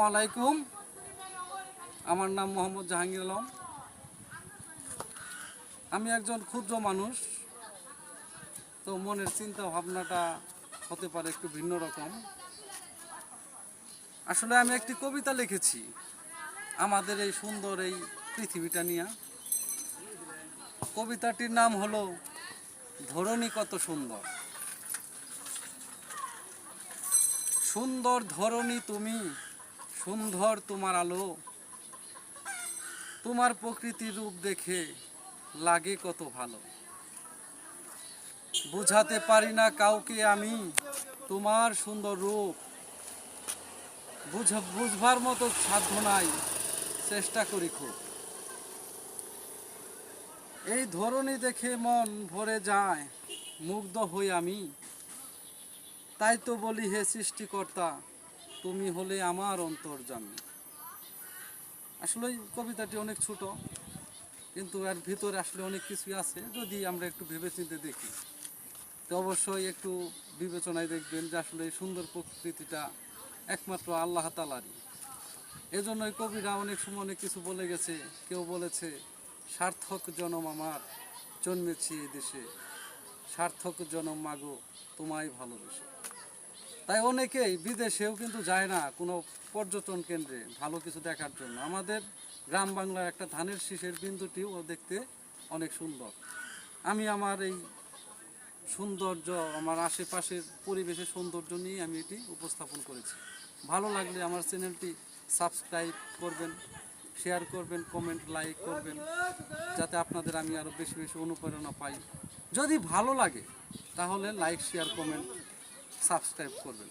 আলাইকুম। আমার নাম মোহাম্মদ জাহাঙ্গীর আলম। আমি একজন ক্ষুদ্র মানুষ, তো মনের চিন্তা ভাবনাটা হতে পারে একটু ভিন্ন রকম। আসলে আমি একটি কবিতা লিখেছি আমাদের এই সুন্দর এই পৃথিবীটা নিয়ে। কবিতাটির নাম হলো ধরণী কত সুন্দর। সুন্দর ধরণী তুমি, সুন্দর তোমার আলো, তোমার প্রকৃতির রূপ দেখে লাগে কত ভালো। বুঝাতে পারি না কাউকে আমি তোমার সুন্দর রূপ, বুঝবার মতো সাধ্য নাই, চেষ্টা করি খুব। এই ধরনী দেখে মন ভরে যায়, মুগ্ধ হই আমি। তাই তো বলি হে সৃষ্টিকর্তা, তুমি হলে আমার অন্তর্যামী। আসলে কবিতাটি অনেক ছোট, কিন্তু এর ভিতরে আসলে অনেক কিছুই আছে। যদি আমরা একটু ভেবেচিন্তে দেখি, তো অবশ্যই একটু বিবেচনায় দেখবেন যে আসলে এই সুন্দর প্রকৃতিটা একমাত্র আল্লাহ তাআলারই। এজন্য কবিরা অনেক সময় অনেক কিছু বলে গেছে। কেউ বলেছে, সার্থক জনম আমার জন্মেছি এই দেশে, সার্থক জনম মাগো তোমায় ভালোবেসে। তাই অনেকেই বিদেশেও কিন্তু যায় না কোনো পর্যটন কেন্দ্রে ভালো কিছু দেখার জন্য। আমাদের গ্রাম বাংলার একটা ধানের শীষের বিন্দুটিও দেখতে অনেক সুন্দর। আমি আমার এই সৌন্দর্য, আমার আশেপাশের পরিবেশের সৌন্দর্য নিয়ে আমি এটি উপস্থাপন করেছি। ভালো লাগলে আমার চ্যানেলটি সাবস্ক্রাইব করবেন, শেয়ার করবেন, কমেন্ট লাইক করবেন, যাতে আপনাদের আমি আরও বেশি বেশি অনুপ্রেরণা পাই। যদি ভালো লাগে তাহলে লাইক শেয়ার কমেন্ট সাবস্ক্রাইব করবেন।